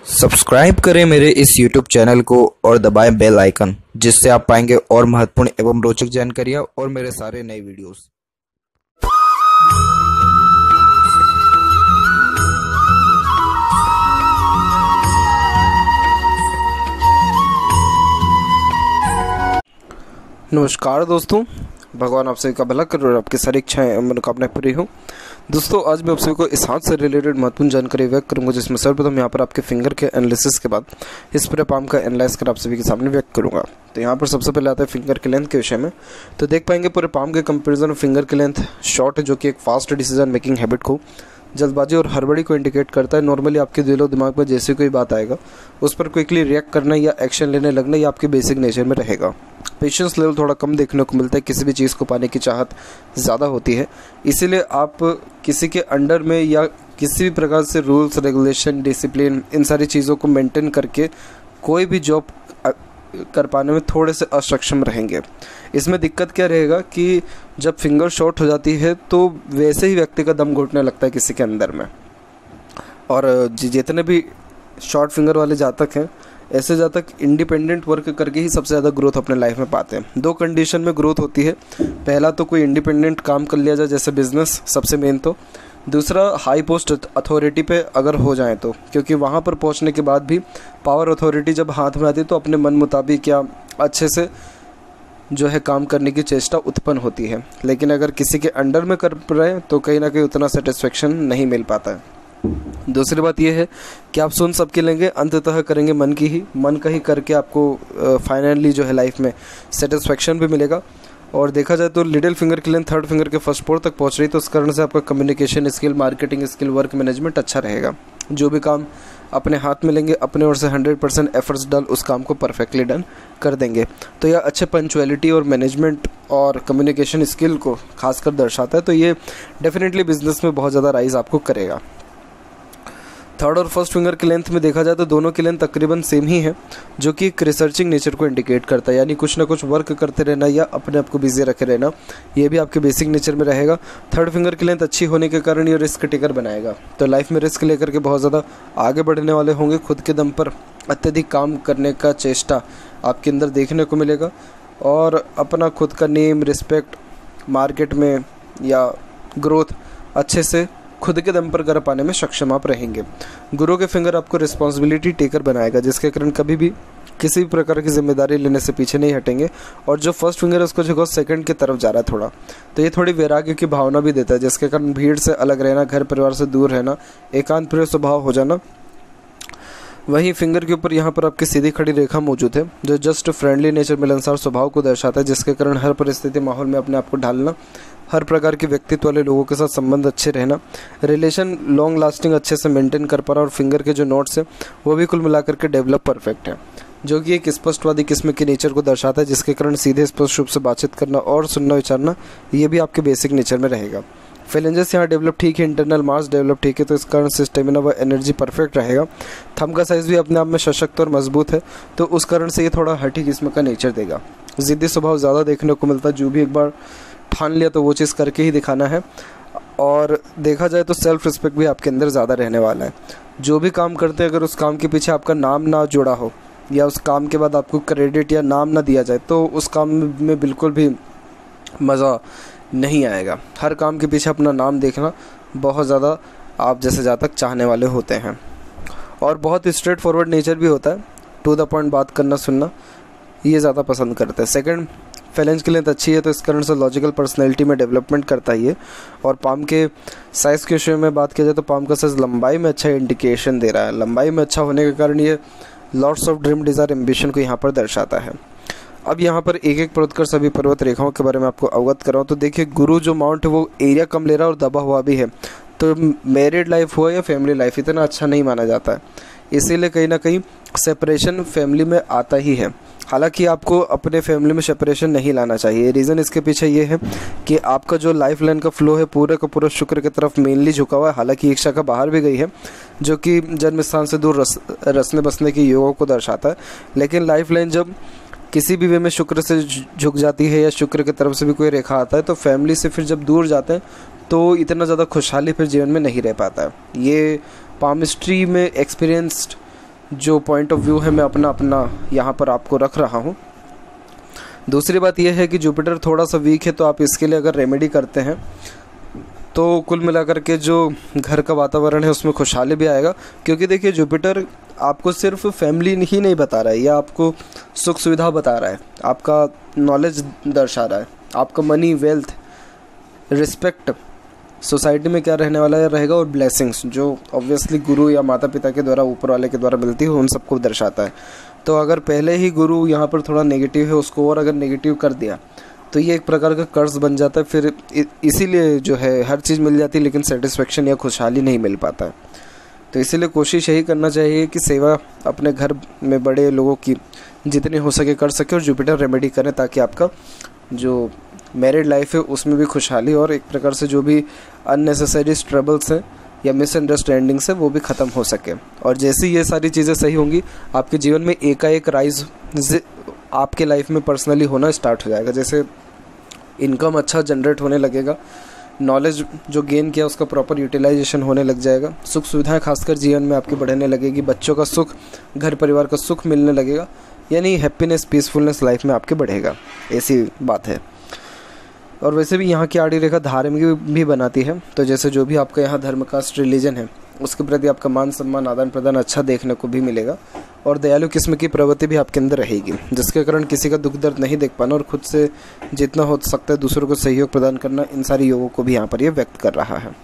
Subscribe करें मेरे इस YouTube चैनल को और दबाएं बेल आइकन, जिससे आप पाएंगे और महत्वपूर्ण एवं रोचक जानकारियाँ और मेरे सारे नए वीडियोस। नमस्कार दोस्तों, भगवान आप सभी का भला करे और आपकी सारी इच्छाएं एवं मनोकामनाएं पूरी हो। दोस्तों, आज मैं आप सभी को इस हाथ से रिलेटेड महत्वपूर्ण जानकारी व्यक्त करूंगा, जिसमें सर्वप्रथम यहाँ पर आपके फिंगर के एनालिसिस के बाद इस पूरे पाम का एनालाइज कर आप सभी के सामने व्यक्त करूंगा। तो यहाँ पर सबसे पहले आता है फिंगर के लेंथ के विषय में। तो देख पाएंगे पूरे पाम के कंपेरिजन में फिंगर के लेंथ शॉर्ट है, जो कि एक फास्ट डिसीजन मेकिंग हैबिट को, जल्दबाजी और हड़बड़ी को इंडिकेट करता है। नॉर्मली आपके दिलो दिमाग में जैसे कोई बात आएगा उस पर क्विकली रिएक्ट करना या एक्शन लेने लगना, या आपके बेसिक नेचर में रहेगा। पेशेंस लेवल थोड़ा कम देखने को मिलता है, किसी भी चीज़ को पाने की चाहत ज़्यादा होती है। इसीलिए आप किसी के अंडर में या किसी भी प्रकार से रूल्स रेगुलेशन डिसिप्लिन इन सारी चीज़ों को मेंटेन करके कोई भी जॉब कर पाने में थोड़े से असक्षम रहेंगे। इसमें दिक्कत क्या रहेगा कि जब फिंगर शॉर्ट हो जाती है तो वैसे ही व्यक्ति का दम घुटने लगता है किसी के अंदर में। और जितने भी शॉर्ट फिंगर वाले जातक हैं, ऐसे जातक इंडिपेंडेंट वर्क करके ही सबसे ज़्यादा ग्रोथ अपने लाइफ में पाते हैं। दो कंडीशन में ग्रोथ होती है। पहला तो कोई इंडिपेंडेंट काम कर लिया जाए, जैसे बिजनेस सबसे मेन, तो दूसरा हाई पोस्ट अथॉरिटी पे अगर हो जाए तो, क्योंकि वहाँ पर पहुँचने के बाद भी पावर अथॉरिटी जब हाथ में आती है तो अपने मन मुताबिक या अच्छे से जो है काम करने की चेष्टा उत्पन्न होती है। लेकिन अगर किसी के अंडर में कर रहे तो कहीं ना कहीं उतना सेटिस्फेक्शन नहीं मिल पाता है। दूसरी बात यह है कि आप सुन सबके लेंगे, अंततः करेंगे मन का ही करके आपको फाइनली जो है लाइफ में सेटिस्फेक्शन भी मिलेगा। और देखा जाए तो लिटिल फिंगर की लेंथ थर्ड फिंगर के फर्स्ट पोर तक पहुंच रही, तो उस कारण से आपका communication skill, marketing skill, work management अच्छा रहेगा। जो भी काम अपने हाथ में लेंगे अपने ओर से 100% एफर्ट्स डाल उस काम को परफेक्टली डन कर देंगे। तो यह अच्छे पंचुअलिटी और मैनेजमेंट और कम्युनिकेशन स्किल को खासकर दर्शाता है। तो ये डेफिनेटली बिजनेस में बहुत ज़्यादा राइज आपको करेगा। थर्ड और फर्स्ट फिंगर की लेंथ में देखा जाए तो दोनों की लेंथ तकरीबन सेम ही है, जो कि एक रिसर्चिंग नेचर को इंडिकेट करता है, यानी कुछ ना कुछ वर्क करते रहना या अपने आप को बिजी रखे रहना, ये भी आपके बेसिक नेचर में रहेगा। थर्ड फिंगर की लेंथ अच्छी होने के कारण ये रिस्क टेकर बनाएगा, तो लाइफ में रिस्क लेकर के बहुत ज़्यादा आगे बढ़ने वाले होंगे। खुद के दम पर अत्यधिक काम करने का चेष्टा आपके अंदर देखने को मिलेगा, और अपना खुद का नेम, रिस्पेक्ट मार्केट में या ग्रोथ अच्छे से खुद के दम पर कर पाने में सक्षम आप रहेंगे। गुरु के फिंगर आपको रिस्पॉन्सिबिलिटी टेकर बनाएगा, जिसके कारण कभी भी किसी भी प्रकार की जिम्मेदारी लेने से पीछे नहीं हटेंगे। और जो फर्स्ट फिंगर है उसको जो सेकंड की तरफ जा रहा है थोड़ा, तो ये थोड़ी वैराग्य की भावना भी देता है, जिसके कारण भीड़ से अलग रहना, घर परिवार से दूर रहना, एकांत प्रिय स्वभाव हो जाना। वहीं फिंगर के ऊपर यहाँ पर आपकी सीधी खड़ी रेखा मौजूद है, जो जस्ट फ्रेंडली नेचर, मिलनसार स्वभाव को दर्शाता है, जिसके कारण हर परिस्थिति माहौल में अपने आप को ढालना, हर प्रकार के व्यक्तित्व वाले लोगों के साथ संबंध अच्छे रहना, रिलेशन लॉन्ग लास्टिंग अच्छे से मेंटेन कर पा रहा। और फिंगर के जो नोट्स हैं वो भी कुल मिलाकर के डेवलप परफेक्ट है, जो कि एक स्पष्टवादी किस्म के नेचर को दर्शाता है, जिसके कारण सीधे स्पष्ट रूप से बातचीत करना और सुनना विचारना ये भी आपके बेसिक नेचर में रहेगा। फेलेंजेस यहाँ डेवलप ठीक है, इंटरनल मास डेवलप ठीक है, तो इस कारण से स्टेमिना व एनर्जी परफेक्ट रहेगा। थंब का साइज भी अपने आप में सशक्त और मजबूत है, तो उस कारण से ये थोड़ा हठी किस्म का नेचर देगा। ज़िद्दी स्वभाव ज़्यादा देखने को मिलता है, जो भी एक बार ठान लिया तो वो चीज़ करके ही दिखाना है। और देखा जाए तो सेल्फ रिस्पेक्ट भी आपके अंदर ज़्यादा रहने वाला है। जो भी काम करते हैं, अगर उस काम के पीछे आपका नाम ना जुड़ा हो या उस काम के बाद आपको क्रेडिट या नाम ना दिया जाए, तो उस काम में बिल्कुल भी मज़ा नहीं आएगा। हर काम के पीछे अपना नाम देखना बहुत ज़्यादा आप जैसे जातक चाहने वाले होते हैं। और बहुत स्ट्रेट फॉरवर्ड नेचर भी होता है, टू द पॉइंट बात करना, सुनना ये ज़्यादा पसंद करते हैं। सेकंड फैलेंज की लेंथ अच्छी है, तो इस कारण से लॉजिकल पर्सनैलिटी में डेवलपमेंट करता है ये। और पाम के साइज़ के विषय में बात किया जाए तो पाम का साइज़ लंबाई में अच्छा इंडिकेशन दे रहा है। लंबाई में अच्छा होने के कारण ये lots of dream, desire, ambition को यहाँ पर दर्शाता है। अब यहाँ पर एक एक पर्वत कर सभी पर्वत रेखाओं के बारे में आपको अवगत कराऊँ तो देखिए, गुरु जो माउंट है वो एरिया कम ले रहा है और दबा हुआ भी है, तो मैरिड लाइफ हुआ या फैमिली लाइफ इतना अच्छा नहीं माना जाता है। इसीलिए कहीं ना कहीं सेपरेशन फैमिली में आता ही है। हालांकि आपको अपने फैमिली में सेपरेशन नहीं लाना चाहिए। रीज़न इसके पीछे ये है कि आपका जो लाइफ लाइन का फ्लो है पूरे का पूरा शुक्र की तरफ मेनली झुका हुआ है। हालांकि एक शाखा बाहर भी गई है, जो कि जन्म स्थान से दूर रसने बसने की योगों को दर्शाता है। लेकिन लाइफ लाइन जब किसी भी वे में शुक्र से झुक जाती है या शुक्र की तरफ से भी कोई रेखा आता है, तो फैमिली से फिर जब दूर जाते हैं तो इतना ज़्यादा खुशहाली फिर जीवन में नहीं रह पाता है। ये पामिस्ट्री में एक्सपीरियंस्ड जो पॉइंट ऑफ व्यू है मैं अपना यहाँ पर आपको रख रहा हूँ। दूसरी बात यह है कि जुपिटर थोड़ा सा वीक है, तो आप इसके लिए अगर रेमेडी करते हैं तो कुल मिलाकर के जो घर का वातावरण है उसमें खुशहाली भी आएगा। क्योंकि देखिए जुपिटर आपको सिर्फ फैमिली ही नहीं बता रहा है, या आपको सुख सुविधा बता रहा है, आपका नॉलेज दर्शा रहा है, आपका मनी, वेल्थ, रिस्पेक्ट, सोसाइटी में क्या रहने वाला है रहेगा, और ब्लेसिंग्स जो ऑब्वियसली गुरु या माता पिता के द्वारा, ऊपर वाले के द्वारा मिलती है, उन सबको दर्शाता है। तो अगर पहले ही गुरु यहाँ पर थोड़ा नेगेटिव है, उसको और अगर नेगेटिव कर दिया तो ये एक प्रकार का कर्ज बन जाता है। फिर इसीलिए जो है हर चीज़ मिल जाती है लेकिन सेटिस्फेक्शन या खुशहाली नहीं मिल पाता है। तो इसीलिए कोशिश यही करना चाहिए कि सेवा अपने घर में बड़े लोगों की जितनी हो सके कर सके, और जुपिटर रेमेडी करें ताकि आपका जो मैरिड लाइफ है उसमें भी खुशहाली और एक प्रकार से जो भी अननेसेसरी ट्रबल्स हैं या मिसअंडरस्टैंडिंग्स है वो भी ख़त्म हो सके। और जैसे ये सारी चीज़ें सही होंगी, आपके जीवन में एकाएक राइज आपके लाइफ में पर्सनली होना स्टार्ट हो जाएगा। जैसे इनकम अच्छा जनरेट होने लगेगा, नॉलेज जो गेन किया उसका प्रॉपर यूटिलाइजेशन होने लग जाएगा, सुख सुविधाएं खासकर जीवन में आपके बढ़ने लगेगी, बच्चों का सुख, घर परिवार का सुख मिलने लगेगा, यानी हैप्पीनेस, पीसफुलनेस लाइफ में आपके बढ़ेगा, ऐसी बात है। और वैसे भी यहाँ की आड़ी रेखा धार्मिक भी बनाती है। तो जैसे जो भी आपका यहाँ धर्म, कास्ट, रिलीजन है उसके प्रति आपका मान सम्मान, आदान प्रदान अच्छा देखने को भी मिलेगा, और दयालु किस्म की प्रवृत्ति भी आपके अंदर रहेगी, जिसके कारण किसी का दुख दर्द नहीं देख पाना और खुद से जितना हो सकता है दूसरों को सहयोग प्रदान करना, इन सारी योगों को भी यहाँ पर ये व्यक्त कर रहा है।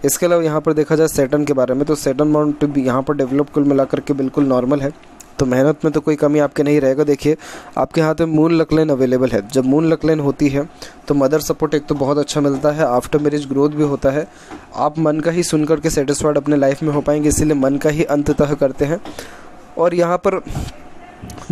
इसके अलावा यहाँ पर देखा जाए सैटर्न के बारे में, तो सैटर्न माउंट भी यहाँ पर डेवलप कुल मिलाकर के बिल्कुल नॉर्मल है। तो मेहनत में तो कोई कमी आपके नहीं रहेगा। देखिए आपके हाथ में मून लक लाइन अवेलेबल है। जब मून लक लाइन होती है तो मदर सपोर्ट एक तो बहुत अच्छा मिलता है, आफ्टर मैरिज ग्रोथ भी होता है, आप मन का ही सुन करके सेटिस्फाइड अपने लाइफ में हो पाएंगे, इसीलिए मन का ही अंततः करते हैं। और यहाँ पर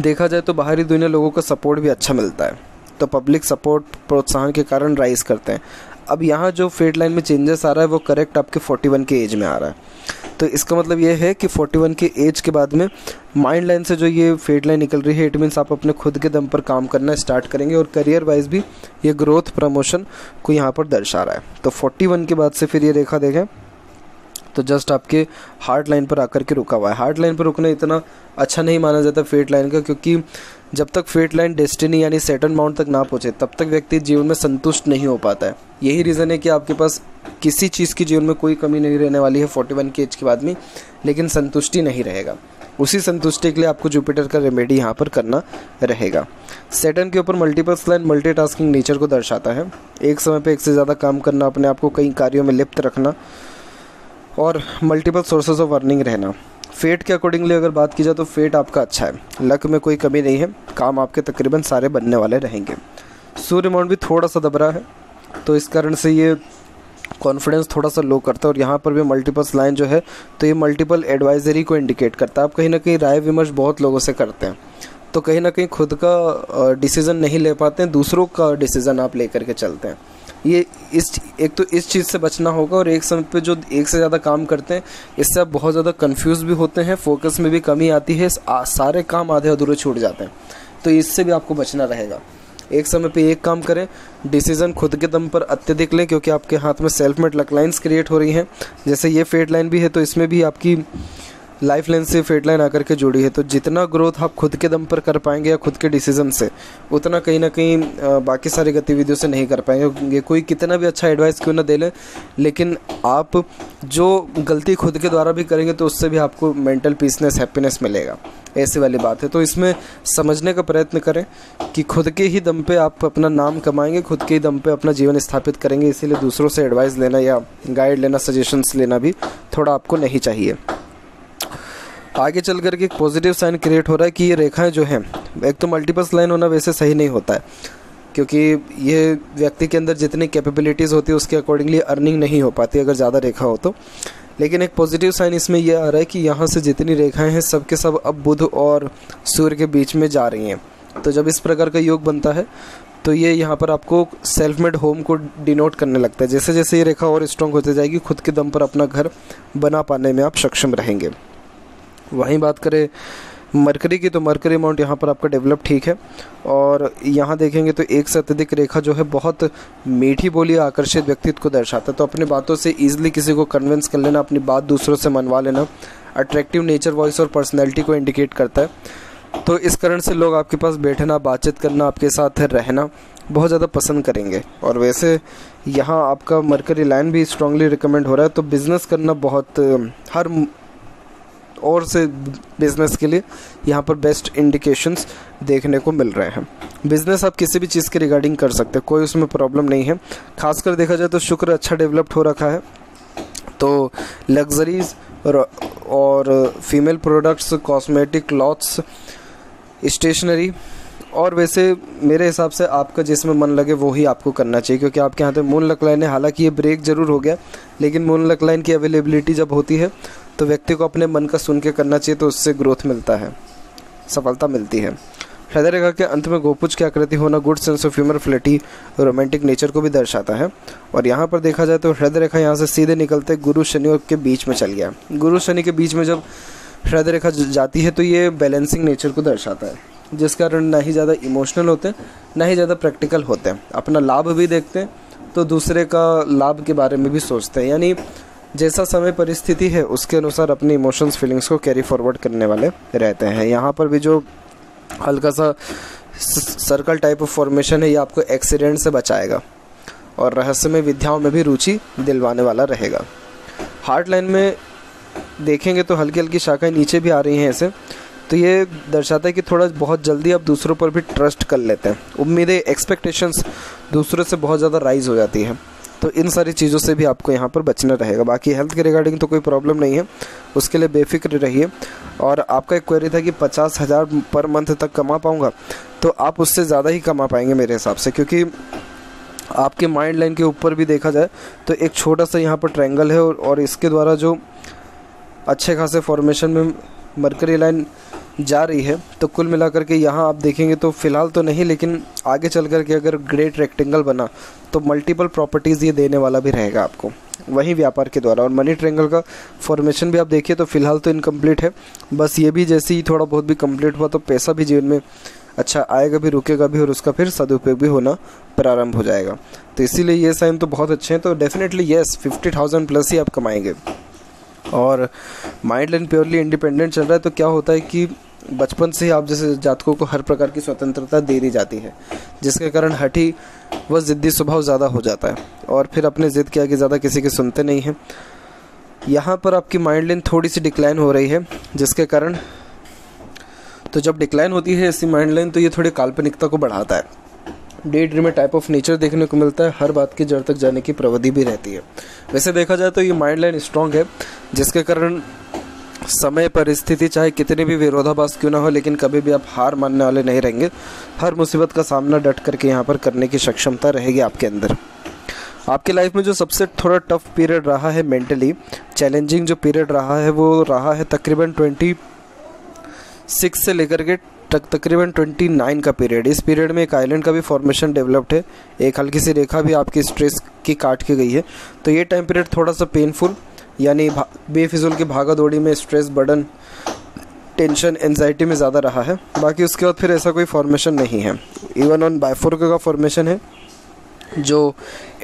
देखा जाए तो बाहरी दुनिया लोगों का सपोर्ट भी अच्छा मिलता है, तो पब्लिक सपोर्ट, प्रोत्साहन के कारण राइज करते हैं। अब यहाँ जो फेट लाइन में चेंजेस आ रहा है वो करेक्ट आपके 41 के एज में आ रहा है। तो इसका मतलब ये है कि 41 के एज के बाद में माइंड लाइन से जो ये फेट लाइन निकल रही है, इट मीन्स आप अपने खुद के दम पर काम करना स्टार्ट करेंगे, और करियर वाइज भी ये ग्रोथ, प्रमोशन को यहाँ पर दर्शा रहा है। तो 41 के बाद से फिर ये रेखा देखें तो जस्ट आपके हार्ट लाइन पर आकर के रुका हुआ है। हार्ट लाइन पर रुकना इतना अच्छा नहीं माना जाता फेट लाइन का, क्योंकि जब तक फेट लाइन डेस्टिनी यानी सैटर्न माउंट तक ना पहुंचे तब तक व्यक्ति जीवन में संतुष्ट नहीं हो पाता है। यही रीज़न है कि आपके पास किसी चीज़ की जीवन में कोई कमी नहीं रहने वाली है 41 के एज के बाद में, लेकिन संतुष्टि नहीं रहेगा। उसी संतुष्टि के लिए आपको जुपिटर का रेमेडी यहाँ पर करना रहेगा। सैटर्न के ऊपर मल्टीपर्स लाइन मल्टीटास्किंग नेचर को दर्शाता है। एक समय पे एक से ज़्यादा काम करना, अपने आप को कई कार्यों में लिप्त रखना, और मल्टीपल सोर्सेज ऑफ अर्निंग रहना। फेट के अकॉर्डिंगली अगर बात की जाए तो फेट आपका अच्छा है, लक में कोई कमी नहीं है, काम आपके तकरीबन सारे बनने वाले रहेंगे। सूर्य माउंट भी थोड़ा सा दबरा है, तो इस कारण से ये कॉन्फिडेंस थोड़ा सा लो करता है। और यहाँ पर भी मल्टीपल्स लाइन जो है तो ये मल्टीपल एडवाइजरी को इंडिकेट करता है। आप कहीं ना कहीं राय विमर्श बहुत लोगों से करते हैं, तो कहीं ना कहीं खुद का डिसीज़न नहीं ले पाते हैं, दूसरों का डिसीज़न आप लेकर के चलते हैं। ये एक तो इस चीज़ से बचना होगा, और एक समय पे जो एक से ज़्यादा काम करते हैं इससे आप बहुत ज़्यादा कंफ्यूज भी होते हैं, फोकस में भी कमी आती है, सारे काम आधे अधूरे छूट जाते हैं। तो इससे भी आपको बचना रहेगा। एक समय पे एक काम करें, डिसीज़न खुद के दम पर अत्यधिक लें, क्योंकि आपके हाथ में self made luck lines create हो रही हैं। जैसे ये फेट लाइन भी है तो इसमें भी आपकी लाइफ लाइन से फेट लाइन आकर के जुड़ी है। तो जितना ग्रोथ आप खुद के दम पर कर पाएंगे या खुद के डिसीजन से, उतना कहीं ना कहीं बाकी सारी गतिविधियों से नहीं कर पाएंगे। कोई कितना भी अच्छा एडवाइस क्यों ना दे लें, लेकिन आप जो गलती खुद के द्वारा भी करेंगे तो उससे भी आपको मेंटल पीसनेस, हैप्पीनेस मिलेगा, ऐसी वाली बात है। तो इसमें समझने का प्रयत्न करें कि खुद के ही दम पे आप अपना नाम कमाएंगे, खुद के ही दम पे अपना जीवन स्थापित करेंगे। इसीलिए दूसरों से एडवाइस लेना या गाइड लेना, सजेशंस लेना भी थोड़ा आपको नहीं चाहिए। आगे चल करके एक पॉजिटिव साइन क्रिएट हो रहा है कि ये रेखाएं जो हैं, एक तो मल्टीपल्स लाइन होना वैसे सही नहीं होता है, क्योंकि ये व्यक्ति के अंदर जितनी कैपेबिलिटीज़ होती है उसके अकॉर्डिंगली अर्निंग नहीं हो पाती अगर ज़्यादा रेखा हो तो। लेकिन एक पॉजिटिव साइन इसमें यह आ रहा है कि यहाँ से जितनी रेखाएं हैं सबके सब अब बुध और सूर्य के बीच में जा रही हैं। तो जब इस प्रकार का योग बनता है तो ये यहाँ पर आपको सेल्फ मेड होम को डिनोट करने लगता है। जैसे जैसे ये रेखा और स्ट्रॉन्ग होती जाएगी, खुद के दम पर अपना घर बना पाने में आप सक्षम रहेंगे। वहीं बात करें मरकरी की, तो मरकरी अमाउंट यहाँ पर आपका डेवलप ठीक है। और यहाँ देखेंगे तो एक से अत्यधिक रेखा जो है बहुत मीठी बोली आकर्षित व्यक्तित्व को दर्शाता है। तो अपनी बातों से ईजिली किसी को कन्विंस कर लेना, अपनी बात दूसरों से मनवा लेना, अट्रैक्टिव नेचर, वॉइस और पर्सनैलिटी को इंडिकेट करता है। तो इस कारण से लोग आपके पास बैठना, बातचीत करना, आपके साथ रहना बहुत ज़्यादा पसंद करेंगे। और वैसे यहाँ आपका मरकरी लाइन भी स्ट्रांगली रिकमेंड हो रहा है। तो बिज़नेस करना बहुत हर और से बिज़नेस के लिए यहाँ पर बेस्ट इंडिकेशंस देखने को मिल रहे हैं। बिज़नेस आप किसी भी चीज़ के रिगार्डिंग कर सकते हैं, कोई उसमें प्रॉब्लम नहीं है। खासकर देखा जाए तो शुक्र अच्छा डेवलप्ड हो रखा है। तो लग्जरीज और female products, cosmetic, clothes, stationery, और वैसे मेरे हिसाब से आपका जिसमें मन लगे वो ही आपको करना चाहिए, क्योंकि आपके यहाँ पे मून लक लाइन है। हालांकि ये ब्रेक ज़रूर हो गया, लेकिन मून लक लाइन की अवेलेबिलिटी जब होती है तो व्यक्ति को अपने मन का सुन के करना चाहिए, तो उससे ग्रोथ मिलता है, सफलता मिलती है। हृदय रेखा के अंत में गोपुज की आकृति होना good sense of humour, flirty, romantic nature को भी दर्शाता है। और यहाँ पर देखा जाए तो हृदय रेखा यहाँ से सीधे निकलते गुरु शनि के बीच में चल गया। गुरु शनि के बीच में जब हृदय रेखा जाती है तो ये बैलेंसिंग नेचर को दर्शाता है, जिस कारण ना ही ज़्यादा इमोशनल होते हैं, ना ही ज़्यादा प्रैक्टिकल होते हैं। अपना लाभ भी देखते हैं तो दूसरे का लाभ के बारे में भी सोचते हैं, यानी जैसा समय परिस्थिति है उसके अनुसार अपने इमोशंस, फीलिंग्स को कैरी फॉरवर्ड करने वाले रहते हैं। यहाँ पर भी जो हल्का सा सर्कल टाइप ऑफ फॉर्मेशन है ये आपको एक्सीडेंट से बचाएगा और रहस्यमय विद्याओं में भी रुचि दिलवाने वाला रहेगा। हार्ट लाइन में देखेंगे तो हल्की हल्की शाखाएं नीचे भी आ रही हैं ऐसे, तो ये दर्शाता है कि थोड़ा बहुत जल्दी आप दूसरों पर भी ट्रस्ट कर लेते हैं। उम्मीदें, एक्सपेक्टेशंस दूसरों से बहुत ज़्यादा राइज हो जाती है। तो इन सारी चीज़ों से भी आपको यहाँ पर बचना रहेगा। बाकी हेल्थ के रिगार्डिंग तो कोई प्रॉब्लम नहीं है, उसके लिए बेफिक्र रहिए। और आपका एक क्वेरी था कि 50,000 पर मंथ तक कमा पाऊँगा, तो आप उससे ज़्यादा ही कमा पाएंगे मेरे हिसाब से, क्योंकि आपके माइंड लाइन के ऊपर भी देखा जाए तो एक छोटा सा यहाँ पर ट्रायंगल है और इसके द्वारा जो अच्छे खासे फॉर्मेशन में मरकरी लाइन जा रही है। तो कुल मिलाकर के यहाँ आप देखेंगे तो फ़िलहाल तो नहीं, लेकिन आगे चल कर के अगर ग्रेट रेक्टेंगल बना तो मल्टीपल प्रॉपर्टीज़ ये देने वाला भी रहेगा आपको, वहीं व्यापार के द्वारा। और मनी ट्रायंगल का फॉर्मेशन भी आप देखिए तो फ़िलहाल तो इनकम्प्लीट है, बस ये भी जैसे ही थोड़ा बहुत भी कंप्लीट हुआ तो पैसा भी जीवन में अच्छा आएगा भी, रुकेगा भी, और उसका फिर सदुपयोग भी होना प्रारंभ हो जाएगा। तो इसीलिए ये साइन तो बहुत अच्छे हैं। तो डेफिनेटली येस, 50,000 प्लस ही आप कमाएंगे। और माइंड लाइन प्योरली इंडिपेंडेंट चल रहा है, तो क्या होता है कि बचपन से ही आप जैसे जातकों को हर प्रकार की स्वतंत्रता दे दी जाती है, जिसके कारण हठी व ज़िद्दी स्वभाव ज़्यादा हो जाता है और फिर अपने ज़िद के आगे ज़्यादा किसी की सुनते नहीं हैं। यहाँ पर आपकी माइंड लाइन थोड़ी सी डिक्लाइन हो रही है, जिसके कारण तो जब डिक्लाइन होती है ऐसी माइंड लाइन तो ये थोड़ी काल्पनिकता को बढ़ाता है, day dream type of nature देखने को मिलता है, हर बात की जड़ तक जाने की प्रवृत्ति भी रहती है। वैसे देखा जाए तो ये माइंड लाइन स्ट्रॉन्ग है, जिसके कारण समय परिस्थिति चाहे कितने भी विरोधाभास क्यों ना हो, लेकिन कभी भी आप हार मानने वाले नहीं रहेंगे। हर मुसीबत का सामना डट करके यहाँ पर करने की सक्षमता रहेगी आपके अंदर। आपकी लाइफ में जो सबसे थोड़ा टफ पीरियड रहा है, मेंटली चैलेंजिंग जो पीरियड रहा है, वो रहा है तकरीबन 26 से लेकर के तकरीबन 29 का पीरियड। इस पीरियड में एक आइलैंड का भी फॉर्मेशन डेवलप्ड है, एक हल्की सी रेखा भी आपकी स्ट्रेस की काट के गई है। तो ये टाइम पीरियड थोड़ा सा पेनफुल, यानी बेफिजूल की भागा दौड़ी में स्ट्रेस, बर्डन, टेंशन, एंजाइटी में ज़्यादा रहा है। बाकी उसके बाद फिर ऐसा कोई फॉर्मेशन नहीं है। इवन ऑन बायफोर्क का फॉर्मेशन है जो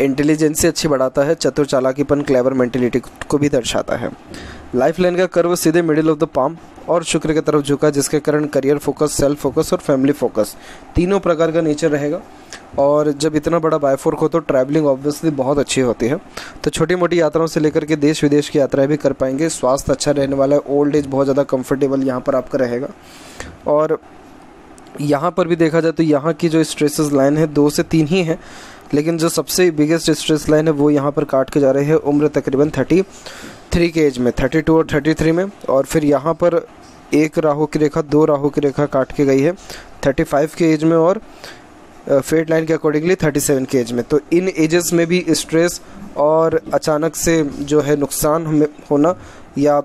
इंटेलिजेंसी अच्छी बढ़ाता है, चतुर, चालाकीपन, क्लेवर मेंटेलिटी को भी दर्शाता है। लाइफ लाइन का कर्व सीधे मिडिल ऑफ द पाम और शुक्र की तरफ झुका, जिसके कारण करियर फोकस, सेल्फ फोकस और फैमिली फोकस तीनों प्रकार का नेचर रहेगा। और जब इतना बड़ा बायफोर्क हो तो ट्रैवलिंग ऑब्वियसली बहुत अच्छी होती है। तो छोटी मोटी यात्राओं से लेकर के देश विदेश की यात्राएं भी कर पाएंगे। स्वास्थ्य अच्छा रहने वाला है, ओल्ड एज बहुत ज़्यादा कंफर्टेबल यहाँ पर आपका रहेगा। और यहाँ पर भी देखा जाए तो यहाँ की जो स्ट्रेसेस लाइन है 2 से 3 ही है, लेकिन जो सबसे बिगेस्ट स्ट्रेस लाइन है वो यहाँ पर काट के जा रहे हैं उम्र तकरीबन 33 के एज में, 32 और 33 में। और फिर यहाँ पर एक राहु की रेखा, 2 राहु की रेखा काट के गई है 35 के एज में और फेट लाइन के अकॉर्डिंगली 37 के एज में। तो इन एजेस में भी स्ट्रेस और अचानक से जो है नुकसान होना या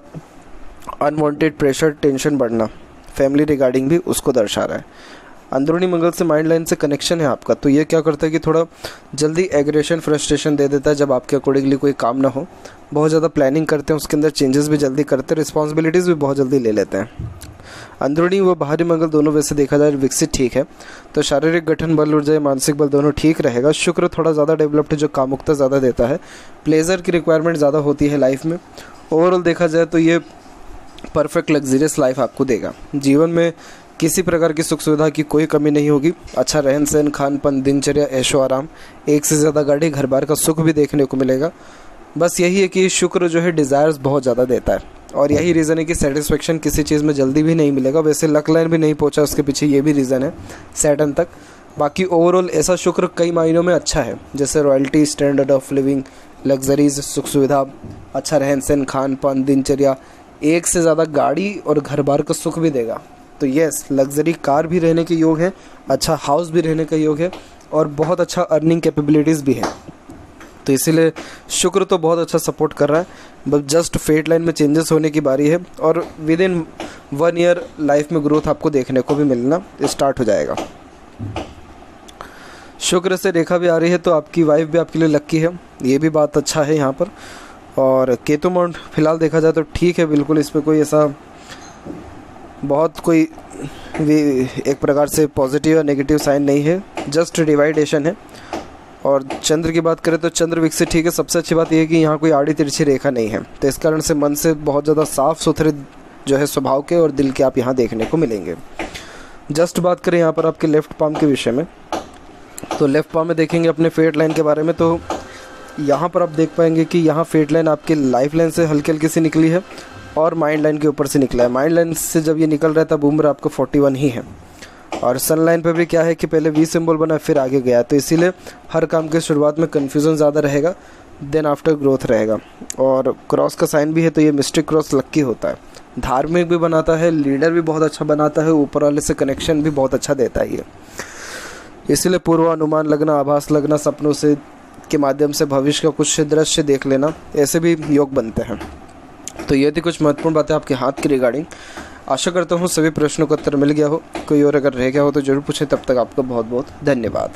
अनवांटेड प्रेशर, टेंशन बढ़ना फैमिली रिगार्डिंग भी उसको दर्शा रहा है। अंदरूनी मंगल से माइंड लाइन से कनेक्शन है आपका, तो ये क्या करता है कि थोड़ा जल्दी एग्रेशन, फ्रस्ट्रेशन दे देता है जब आपके अकॉर्डिंगली कोई काम ना हो। बहुत ज़्यादा प्लानिंग करते हैं, उसके अंदर चेंजेस भी जल्दी करते हैं, रिस्पॉन्सिबिलिटीज़ भी बहुत जल्दी ले लेते हैं। अंदरूनी व बाहरी मंगल दोनों वैसे देखा जाए विकसित ठीक है। तो शारीरिक गठन, बल ऊर्जा, मानसिक बल दोनों ठीक रहेगा। शुक्र थोड़ा ज़्यादा डेवलप्ड है, जो कामुकता ज़्यादा देता है, प्लेजर की रिक्वायरमेंट ज़्यादा होती है लाइफ में। ओवरऑल देखा जाए तो ये परफेक्ट लग्जरियस लाइफ आपको देगा। जीवन में किसी प्रकार की सुख सुविधा की कोई कमी नहीं होगी। अच्छा रहन सहन, खान पान, दिनचर्या, ऐशो आराम, एक से ज़्यादा गाड़ी, घर बार का सुख भी देखने को मिलेगा। बस यही है कि शुक्र जो है डिज़ायर्स बहुत ज़्यादा देता है, और यही रीज़न है कि सेटिस्फेक्शन किसी चीज़ में जल्दी भी नहीं मिलेगा। वैसे लक लाइन भी नहीं पहुंचा, उसके पीछे ये भी रीज़न है सैटर्न तक। बाकी ओवरऑल ऐसा शुक्र कई मायनों में अच्छा है, जैसे royalty, standard of living, luxuries, सुख सुविधा, अच्छा रहन सहन, खान पान, दिनचर्या, एक से ज़्यादा गाड़ी और घर बार का सुख भी देगा। तो यस, लग्जरी कार भी रहने के योग है, अच्छा हाउस भी रहने का योग है, और बहुत अच्छा अर्निंग कैपेबिलिटीज़ भी है। तो इसीलिए शुक्र तो बहुत अच्छा सपोर्ट कर रहा है। बस जस्ट फेट लाइन में चेंजेस होने की बारी है, और विद इन 1 ईयर लाइफ में ग्रोथ आपको देखने को भी मिलना स्टार्ट हो जाएगा। शुक्र से रेखा भी आ रही है, तो आपकी वाइफ भी आपके लिए लक्की है, ये भी बात अच्छा है यहाँ पर। और केतु माउंट फिलहाल देखा जाए तो ठीक है, बिल्कुल इस पर कोई ऐसा बहुत कोई एक प्रकार से पॉजिटिव या नेगेटिव साइन नहीं है, जस्ट डिवाइडेशन है। और चंद्र की बात करें तो चंद्र विकसित ठीक है। सबसे अच्छी बात यह है कि यहाँ कोई आड़ी तिरछी रेखा नहीं है, तो इस कारण से मन से बहुत ज़्यादा साफ़ सुथरे जो है स्वभाव के और दिल के आप यहाँ देखने को मिलेंगे। जस्ट बात करें यहाँ पर आपके लेफ़्ट पाम के विषय में, तो लेफ़्ट पाम में देखेंगे अपने फेट लाइन के बारे में, तो यहाँ पर आप देख पाएंगे कि यहाँ फेट लाइन आपके लाइफ लाइन से हल्की हल्की सी निकली है, और माइंड लाइन के ऊपर से निकला है। माइंड लाइन से जब ये निकल रहा है तब उम्र आपको 41 ही है, और सन लाइन पे भी क्या है कि पहले वी सिंबल बना फिर आगे गया, तो इसीलिए हर काम के शुरुआत में कन्फ्यूज़न ज़्यादा रहेगा, देन आफ्टर ग्रोथ रहेगा। और क्रॉस का साइन भी है, तो ये मिस्टिक क्रॉस लक्की होता है, धार्मिक भी बनाता है, लीडर भी बहुत अच्छा बनाता है, ऊपर वाले से कनेक्शन भी बहुत अच्छा देता है ये। इसीलिए पूर्वानुमान लगना, आभास लगना, सपनों से के माध्यम से भविष्य का कुछ दृश्य देख लेना, ऐसे भी योग बनते हैं। तो ये थी कुछ महत्वपूर्ण बातें आपके हाथ की रिगार्डिंग। आशा करता हूँ सभी प्रश्नों का उत्तर मिल गया हो। कोई और अगर रह गया हो तो जरूर पूछें। तब तक आपका बहुत बहुत धन्यवाद।